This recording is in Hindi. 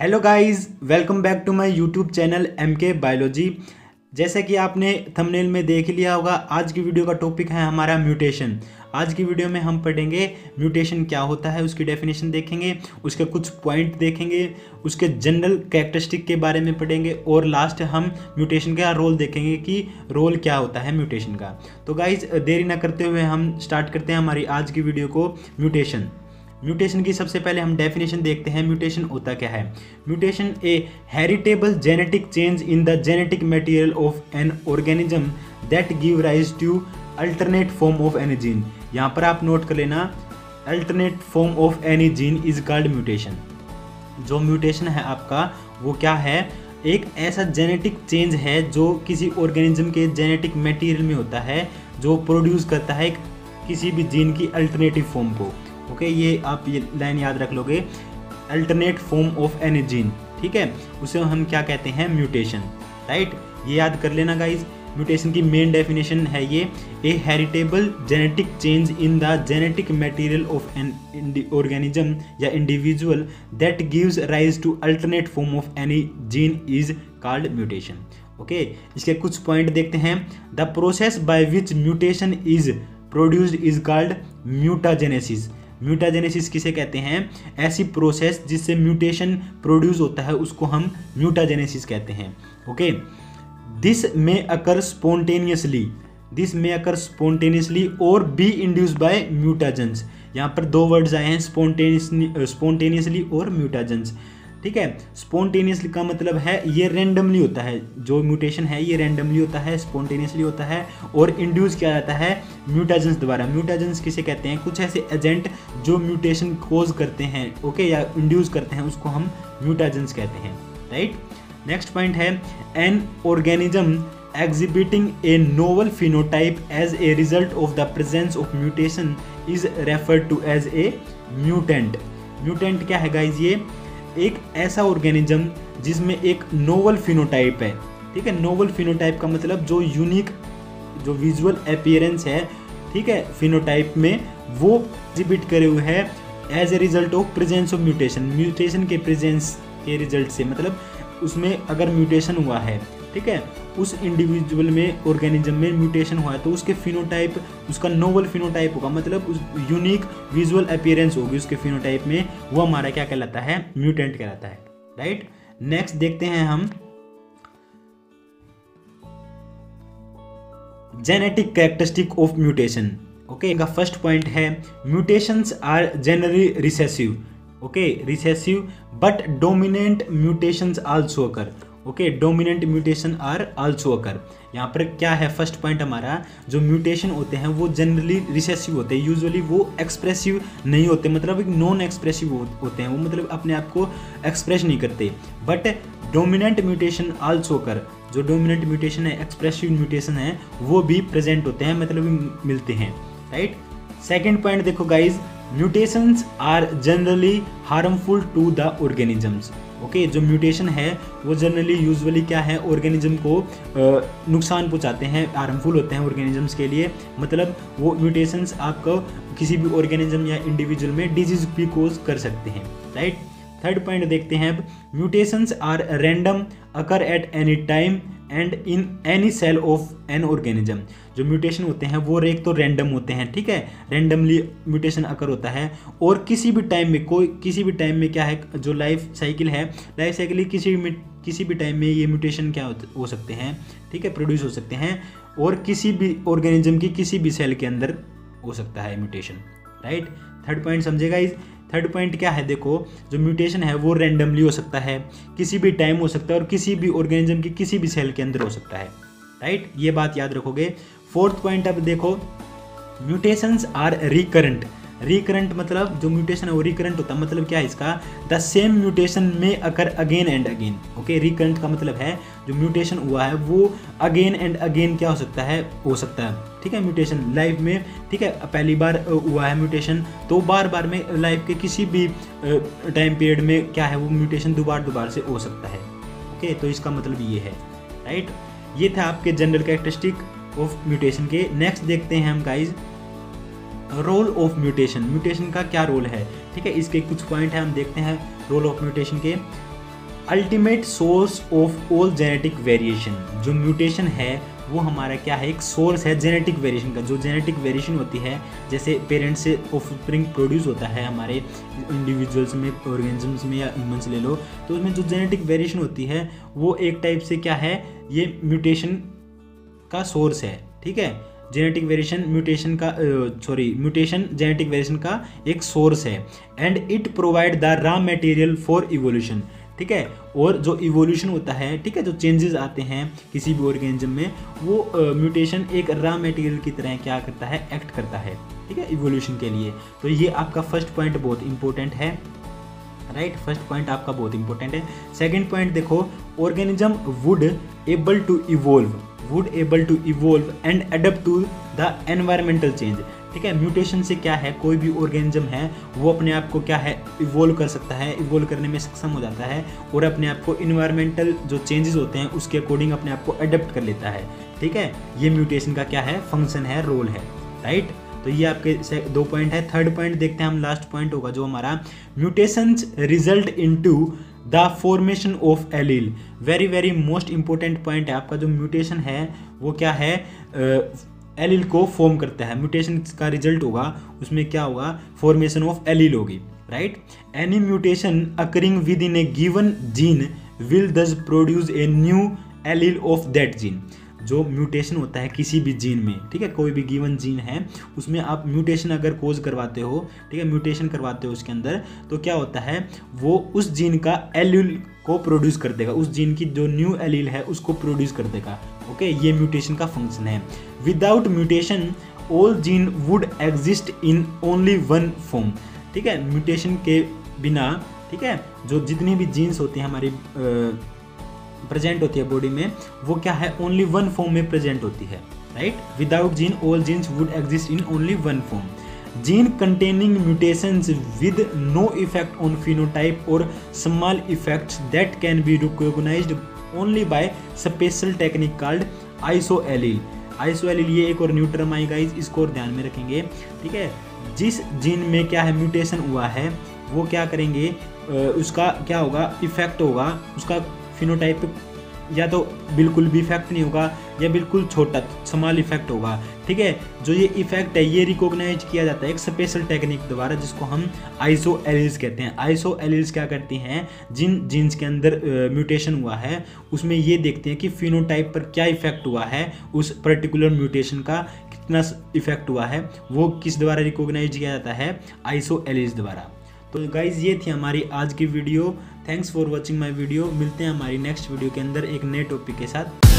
Hello guys, welcome back to my YouTube channel MK biology. जैसा कि आपने थंबनेल में देख लिया होगा, आज की वीडियो का टॉपिक है हमारा म्यूटेशन। आज की वीडियो में हम पढ़ेंगे म्यूटेशन क्या होता है, उसकी डेफिनेशन देखेंगे, उसके कुछ पॉइंट देखेंगे, उसके जनरल कैरेक्टरिस्टिक के बारे में पढ़ेंगे और लास्ट हम म्यूटेशन का रोल देखेंगे कि रोल क्या होता है म्यूटेशन का। तो गाइस, देरी ना करते हुए हम स्टार्ट करते हैं हमारी आज की वीडियो को। म्यूटेशन की सबसे पहले हम डेफिनेशन देखते हैं। म्यूटेशन होता क्या है? Mutation a heritable genetic change in the genetic material of an organism that give rise to alternate form of any gene. यहाँ पर आप नोट कर लेना, alternate form of any gene is called mutation. जो म्यूटेशन है आपका वो क्या है? एक ऐसा जेनेटिक चेंज है जो किसी ऑर्गेनिज्म के जेनेटिक मटेरियल में होता है, जो प्रोड्यूस करता है किसी भी जीन की अल्टरनेटिव फॉर्म को। ओके, ये आप ये लाइन याद रख लोगे, alternate form of any gene, ठीक है, उसे हम क्या कहते हैं? Mutation, right. ये याद कर लेना गाइज। म्यूटेशन की मेन डेफिनेशन है ये, a heritable genetic change in the genetic material of an organism या individual that gives rise to alternate form of any gene is called mutation. Okay, इसके कुछ पॉइंट देखते हैं। The process by which mutation is produced is called mutagenesis. Mutagenesis किसे कहते हैं? ऐसी प्रोसेस जिससे म्यूटेशन प्रोड्यूस होता है उसको हम म्यूटाजेनेसिस कहते हैं। ओके, दिस में अकर स्पॉन्टेनियसली और बी इंड्यूस्ड बाय म्यूटाजेंस। यहाँ पर दो वर्ड्स आए हैं, स्पॉन्टेनियसली और म्यूटाजेंस, ठीक है। स्पॉन्टेनियसली का मतलब है ये रैंडमली होता है, जो म्यूटेशन है ये रैंडमली होता है, स्पॉन्टेनियसली होता है, और इंड्यूस किया जाता है म्यूटाजेंस द्वारा। म्यूटाजेंस किसे कहते हैं? कुछ ऐसे एजेंट जो म्यूटेशन कोज करते हैं, ओके, या इंड्यूस करते हैं, उसको हम म्यूटाजेंस कहते हैं, राइट। नेक्स्ट पॉइंट है, an organism exhibiting a novel phenotype as a result of the presence of mutation is referred to as a mutant। Mutant क्या है गाइज? ये एक ऐसा ऑर्गेनिज्म जिसमें एक नोवल फिनोटाइप है, ठीक है। नोवल फिनोटाइप का मतलब जो यूनिक, जो विजुअल अपीयरेंस है, ठीक है, फिनोटाइप में वो एग्जिबिट करे हुए है as a result of presence of mutation. Mutation के प्रेजेंस के रिजल्ट से, मतलब उसमें अगर म्यूटेशन हुआ है, ठीक है, उस इंडिविजुअल में, ऑर्गेनिज्म में म्यूटेशन हुआ है, तो उसके फिनोटाइप, उसका नोवल फिनोटाइप होगा, मतलब उस यूनिक विजुअल अपीयरेंस होगी उसके फिनोटाइप में, वो हमारा क्या कहलाता है? म्यूटेंट कहलाता है, राइट। नेक्स्ट देखते हैं हम genetic characteristic of mutation. Okay, इनका फर्स्ट पॉइंट है, mutations are generally recessive. Okay, recessive but dominant mutations also occur. Okay, dominant mutation are also occur. यहाँ पर क्या है? फर्स्ट पॉइंट हमारा, जो म्यूटेशन होते हैं वो जनरली रिसेसिव होते हैं, यूजुअली वो एक्सप्रेसिव नहीं होते, मतलब एक नॉन एक्सप्रेसिव होते हैं, वो मतलब अपने आप को एक्सप्रेस नहीं करते। But dominant mutation also occur, जो डोमिनेंट म्यूटेशन है, एक्सप्रेसिव म्यूटेशन है, वो भी प्रेजेंट होते हैं, मतलब मिलते हैं, राइट। सेकेंड पॉइंट देखो guys, mutations are generally harmful to the organisms. Okay, जो म्यूटेशन है वो जनरली यूजुअली क्या है? ऑर्गेनिज्म को नुकसान पहुंचाते हैं, हार्मफुल होते हैं ऑर्गेनिजम्स के लिए, मतलब वो म्यूटेशंस आपको किसी भी ऑर्गेनिज्म या इंडिविजुअल में डिजीज भी कोज कर सकते हैं, राइट। थर्ड पॉइंट देखते हैं अब, mutations are random occur at any time and in any cell of an organism. जो म्यूटेशन होते हैं वो एक तो रैंडम होते हैं, ठीक है, रैंडमली म्यूटेशन अकर होता है, और किसी भी टाइम में क्या है, जो लाइफ साइकिल है, लाइफ साइकिल किसी भी टाइम में ये म्यूटेशन क्या हो सकते हैं, ठीक है, प्रोड्यूस हो सकते हैं, और किसी भी ऑर्गेनिज्म की किसी भी सेल के अंदर हो सकता है म्यूटेशन, राइट। थर्ड पॉइंट समझेगा इस। थर्ड पॉइंट क्या है? देखो, जो म्यूटेशन है वो रैंडमली हो सकता है, किसी भी टाइम हो सकता है, और किसी भी ऑर्गेनिज्म की किसी भी सेल के अंदर हो सकता है, राइट। ये बात याद रखोगे। फोर्थ पॉइंट अब देखो, म्यूटेशंस आर रिकरेंट मतलब जो म्यूटेशन है वो रिकरेंट होता है, मतलब क्या है इसका? द सेम म्यूटेशन में occur again and again. Okay, recurrent का मतलब है जो म्यूटेशन हुआ है वो अगेन एंड अगेन क्या हो सकता है, ठीक है, म्यूटेशन लाइफ में, ठीक है, पहली बार हुआ है म्यूटेशन, तो बार बार में लाइफ के किसी भी टाइम पीरियड में क्या है, वो म्यूटेशन दोबारा से हो सकता है। ओके, तो इसका मतलब ये है, राइट। ये था आपके जनरल कैरेक्टरिस्टिक ऑफ म्यूटेशन के। नेक्स्ट देखते हैं हम guys, role of mutation. Mutation का क्या रोल है, ठीक है, इसके कुछ पॉइंट है, हम देखते हैं रोल ऑफ म्यूटेशन के। Ultimate source of all genetic variation. जो म्यूटेशन है वो हमारा क्या है, एक सोर्स है जेनेटिक वेरिएशन का। जो जेनेटिक वेरिएशन होती है, जैसे पेरेंट्स से ऑफस्प्रिंग प्रोड्यूस होता है हमारे इंडिविजुअल्स में, ऑर्गेनिजम्स में या ह्यूमंस ले लो, तो उसमें जो जेनेटिक वेरिएशन होती है वो एक टाइप से क्या है, ये म्यूटेशन का सोर्स है। ठीक है, जेनेटिक वेरिएशन म्यूटेशन का म्यूटेशन जेनेटिक वेरिएशन का एक सोर्स है। And it provide the raw material for evolution. ठीक है, और जो इवोल्यूशन होता है, ठीक है, जो चेंजेस आते हैं किसी भी ऑर्गेनिज्म में, वो म्यूटेशन एक रॉ मटेरियल की तरह क्या करता है, एक्ट करता है। ठीक है, इवोल्यूशन के लिए। तो ये आपका फर्स्ट पॉइंट बहुत इंपॉर्टेंट है, राइट। फर्स्ट पॉइंट आपका बहुत इंपॉर्टेंट है। सेकंड पॉइंट देखो, organism would able to evolve and adapt to the environmental change. ठीक है, म्यूटेशन से क्या है, कोई भी ऑर्गेनिज्म है वो अपने आप को क्या है, इवोल्व कर सकता है, इवोल्व करने में सक्षम हो जाता है और अपने आप को इन्वायरमेंटल जो चेंजेस होते हैं उसके अकॉर्डिंग अपने आप को अडेप्ट कर लेता है। ठीक है, ये म्यूटेशन का क्या है, फंक्शन है, रोल है, राइट। तो ये आपके 2 पॉइंट है। थर्ड पॉइंट देखते हैं हम, लास्ट पॉइंट होगा जो हमारा, mutations result into the formation of allele. Very very most important point है आपका। जो म्यूटेशन है वो क्या है, एलील को फॉर्म करता है। म्यूटेशन का रिजल्ट होगा उसमें क्या होगा, फॉर्मेशन ऑफ एलील होगी, right. Any mutation occurring within a given gene will thus produce a new allele of that gene. जो म्यूटेशन होता है किसी भी जीन में, ठीक है, कोई भी गिवन जीन है उसमें आप म्यूटेशन अगर कोज करवाते हो, ठीक है, म्यूटेशन करवाते हो उसके अंदर, तो क्या होता है, वो उस जीन का एलील को प्रोड्यूस कर देगा, उस जीन की जो न्यू एलील है उसको प्रोड्यूस कर देगा। ओके, ये म्यूटेशन का फंक्शन है। Without mutation all gene would exist in only one form. ठीक है, म्यूटेशन के बिना, ठीक है, जो जितनी भी जीन्स होती हैं हमारी प्रेजेंट होती है बॉडी में, वो क्या है, ओनली वन फॉर्म में प्रेजेंट होती है, right. Without gene all genes would exist in only one form. Gene containing mutations with no effect on phenotype और small effects that can be recognised only by special technique called isoallele. Isoallele ये एक और न्यू टर्म आई गाइस, इसको और ध्यान में रखेंगे। ठीक है, जिस जीन में क्या है, म्यूटेशन हुआ है, वो क्या करेंगे, उसका क्या होगा, इफेक्ट होगा, उसका फिनोटाइप या तो बिल्कुल भी इफेक्ट नहीं होगा या बिल्कुल छोटा स्मॉल इफेक्ट होगा। ठीक है, जो ये इफेक्ट है ये रिकॉग्नाइज किया जाता है एक स्पेशल टेक्निक द्वारा जिसको हम आइसोएलील्स कहते हैं। आइसोएलील्स क्या करती हैं, जिन जीन्स के अंदर म्यूटेशन हुआ है उसमें ये देखते हैं कि फिनोटाइप पर क्या इफेक्ट हुआ है, उस पर्टिकुलर म्यूटेशन का कितना इफेक्ट हुआ है, वो किस द्वारा रिकॉग्नाइज किया जाता है, आइसोएलील्स द्वारा। तो गाइज ये थी हमारी आज की video. Thanks for watching my video. मिलते हैं हमारी नेक्स्ट वीडियो के अंदर एक नए टॉपिक के साथ।